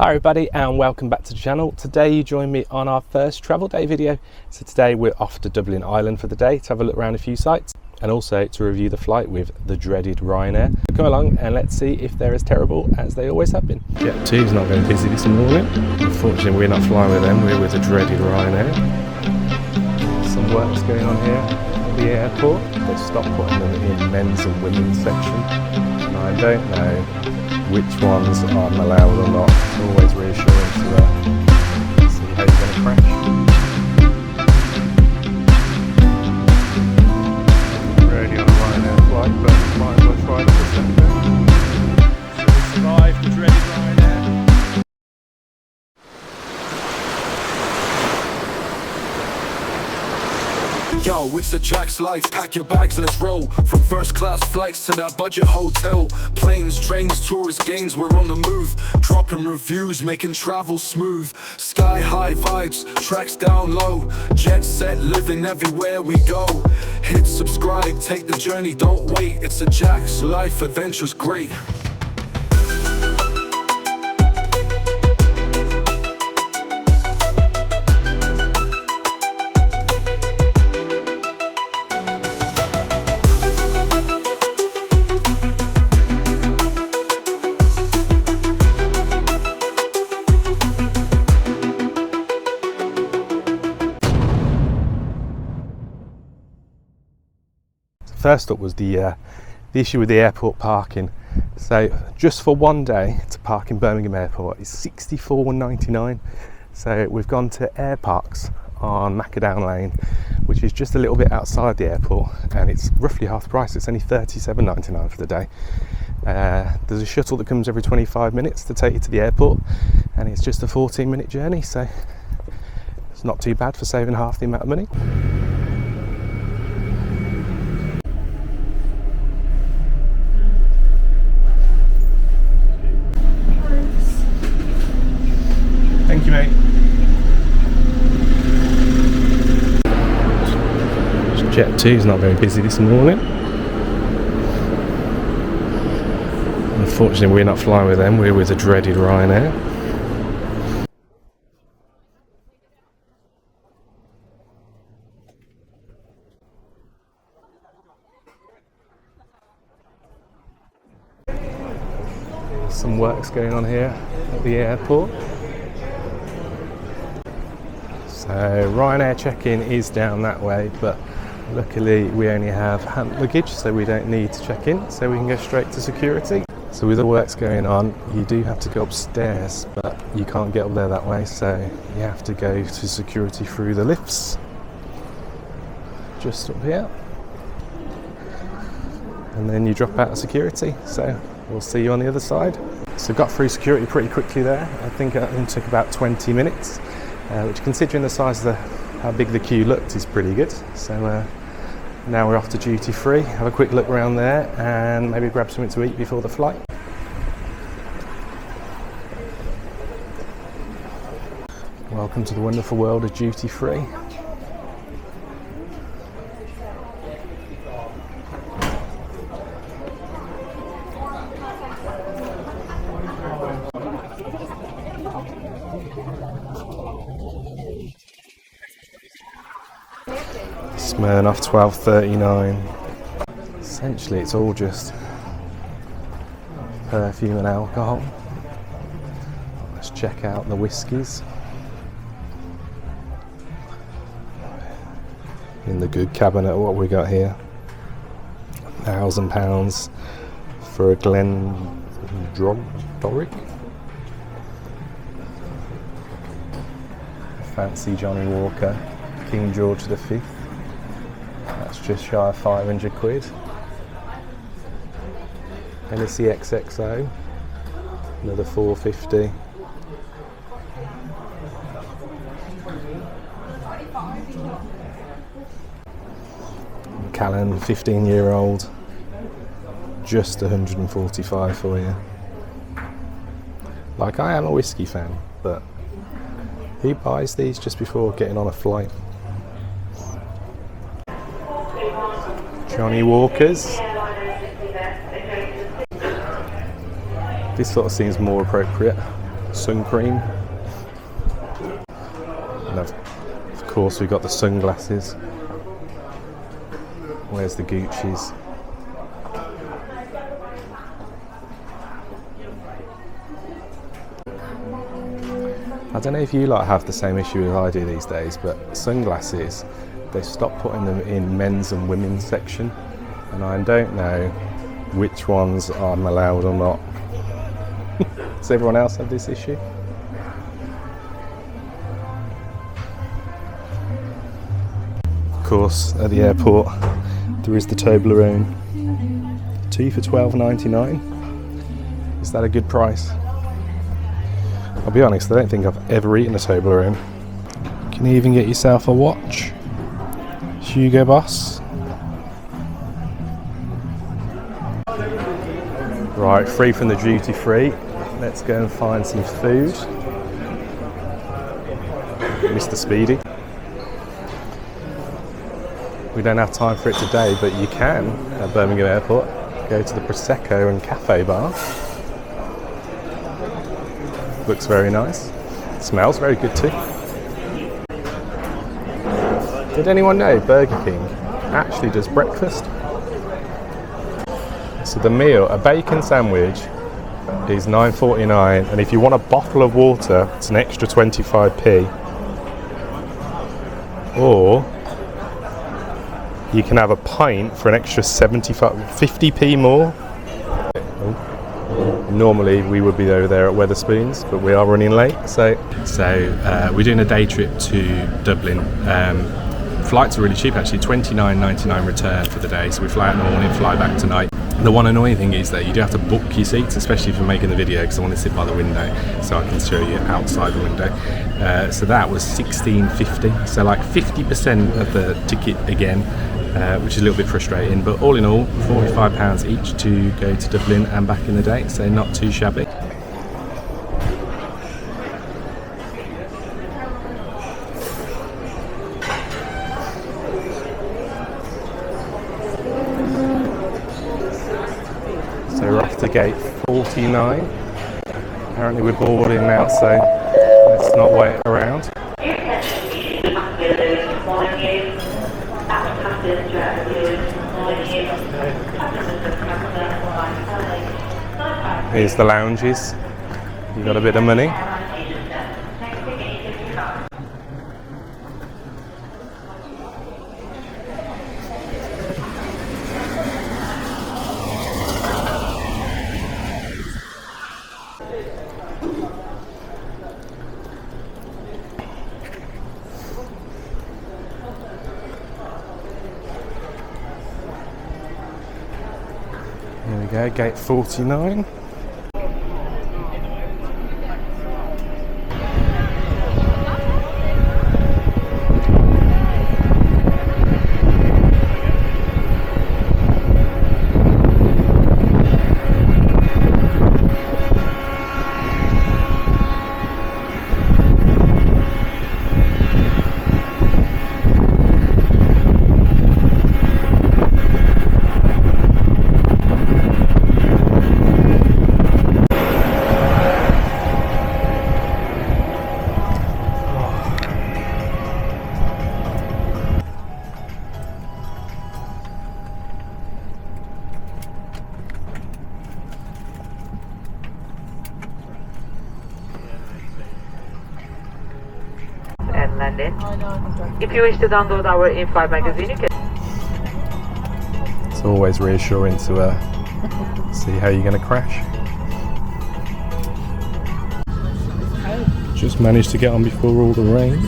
Hi everybody and welcome back to the channel. Today you join me on our first travel day video. So today we're off to Dublin Island for the day to have a look around a few sites and also to review the flight with the dreaded Ryanair. So come along and let's see if they're as terrible as they always have been. Jet 2 is not very busy this morning. Unfortunately we're not flying with them, we're with the dreaded Ryanair. Some work's going on here at the airport. They've stopped putting them in men's and women's section. And I don't know which ones I'm allowed or not. It's always reassuring to see how you're going to crash. Really on a Ryanair flight, but might as well try it for a second. So we survived the dreaded Ryanair. Yo, Itsajackslife, pack your bags, let's roll. From first class flights to that budget hotel. Planes, trains, tourist games, we're on the move. Dropping reviews, making travel smooth. Sky high vibes, tracks down low. Jet set, living everywhere we go. Hit subscribe, take the journey, don't wait. Itsajackslife, adventure's great. First up was the issue with the airport parking. So just for one day to park in Birmingham Airport is $64.99. So we've gone to Air Parks on Macadam Lane, which is just a little bit outside the airport, and it's roughly half the price. It's only $37.99 for the day. There's a shuttle that comes every 25 minutes to take you to the airport, and it's just a 14-minute journey, so it's not too bad for saving half the amount of money. Thank you, mate. Jet 2 is not very busy this morning. Unfortunately, we're not flying with them, we're with the dreaded Ryanair. Some work's going on here at the airport. So Ryanair check-in is down that way, but luckily we only have hand luggage, so we don't need to check in, so we can go straight to security. So with the works going on, you do have to go upstairs, but you can't get up there that way, so you have to go to security through the lifts. Just up here. And then you drop out of security, so we'll see you on the other side. So got through security pretty quickly there. I think it only took about 20 minutes. Which, considering the size of how big the queue looked, is pretty good. So now we're off to duty free, have a quick look around there and maybe grab something to eat before the flight. Welcome to the wonderful world of duty free. Smirnoff 12.39. Essentially it's all just perfume and alcohol. Let's check out the whiskies. In the good cabinet, what we got here? £1,000 for a Glendoric. Fancy Johnny Walker, King George V. That's just shy of 500 quid. Hennessy XXO, another 450. Callan, 15-year-old, just 145 for you. Like, I am a whiskey fan, but who buys these just before getting on a flight? Johnny Walkers. This sort of seems more appropriate. sun cream. And of course we've got the sunglasses. Where's the Gucci's? I don't know if you lot have the same issue as I do these days, but sunglasses, they stopped putting them in men's and women's section, and I don't know which ones I'm allowed or not. Does everyone else have this issue? Of course, at the airport there is the Toblerone. 2 for $12.99. Is that a good price? I'll be honest, I don't think I've ever eaten a Toblerone. Can you even get yourself a watch? Hugo Boss. Right, free from the duty free. Let's go and find some food. Mr. Speedy. We don't have time for it today, but you can at Birmingham Airport. Go to the Prosecco and Cafe bar. Looks very nice. Smells very good too. Did anyone know Burger King actually does breakfast? So the meal, a bacon sandwich, is $9.49, and if you want a bottle of water, it's an extra 25p. Or you can have a pint for an extra 50p more. Normally we would be over there at Wetherspoons, but we are running late. So we're doing a day trip to Dublin. Flights are really cheap actually, $29.99 return for the day. So we fly out in the morning, fly back tonight. The one annoying thing is that you do have to book your seats, especially if you're making the video, because I want to sit by the window so I can show you outside the window. So that was $16.50, so like 50% of the ticket again. Which is a little bit frustrating, but all in all, £45 each to go to Dublin and back in the day, so not too shabby. So we're off to gate 49. Apparently we're boarding now, so let's not wait around. Here's the lounges. You got a bit of money. Here we go, gate 49. If you wish to download our in-flight magazine, you can. It's always reassuring to see how you're going to crash. Just managed to get on before all the rain.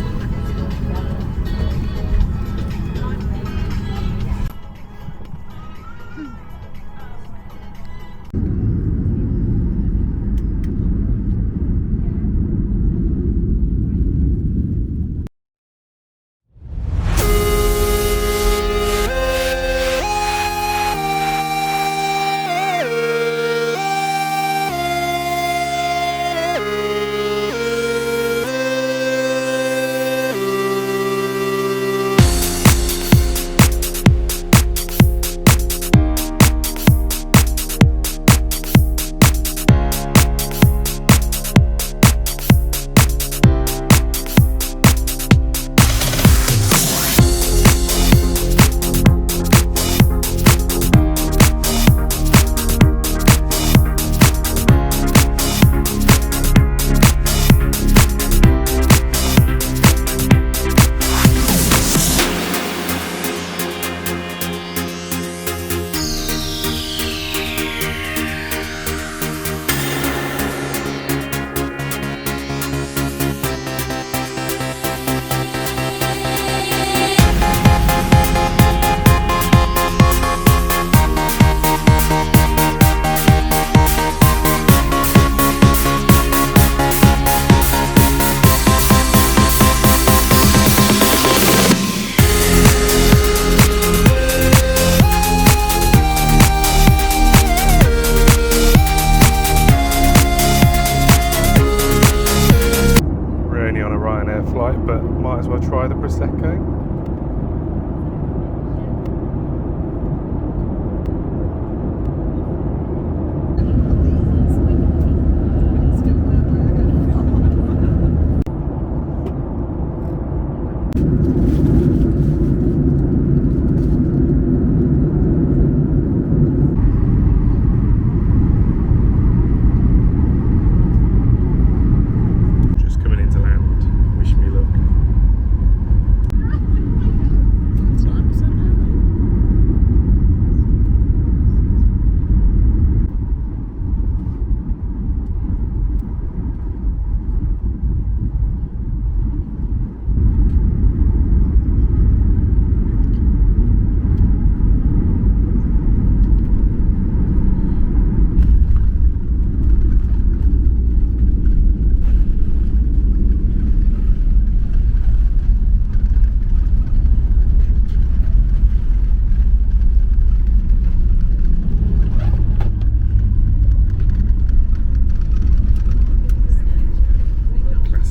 Ryanair flight, but might as well try the Prosecco.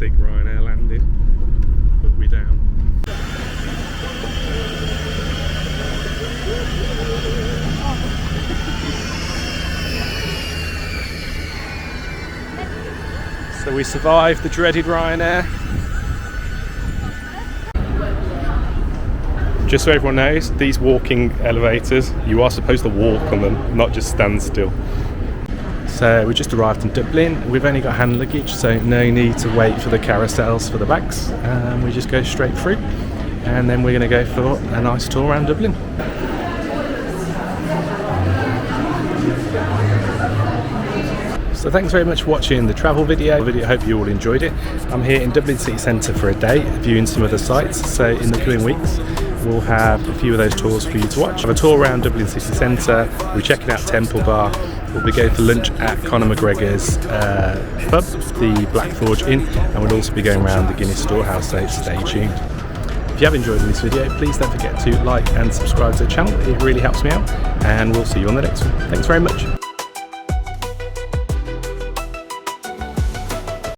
Ryanair landing, but we down. So we survived the dreaded Ryanair. Just so everyone knows, these walking elevators, you are supposed to walk on them, not just stand still. So we just arrived in Dublin. We've only got hand luggage, so no need to wait for the carousels for the bags. We just go straight through, and then we're going to go for a nice tour around Dublin. So thanks very much for watching the travel video. I hope you all enjoyed it. I'm here in Dublin city centre for a day, viewing some of the sites. So in the coming weeks, we'll have a few of those tours for you to watch. Have a tour around Dublin city centre. We're checking out Temple Bar. We'll be going for lunch at Conor McGregor's pub, the Black Forge Inn, and we'll also be going around the Guinness Storehouse, so stay tuned. If you have enjoyed this video, please don't forget to like and subscribe to the channel. It really helps me out, and we'll see you on the next one. Thanks very much.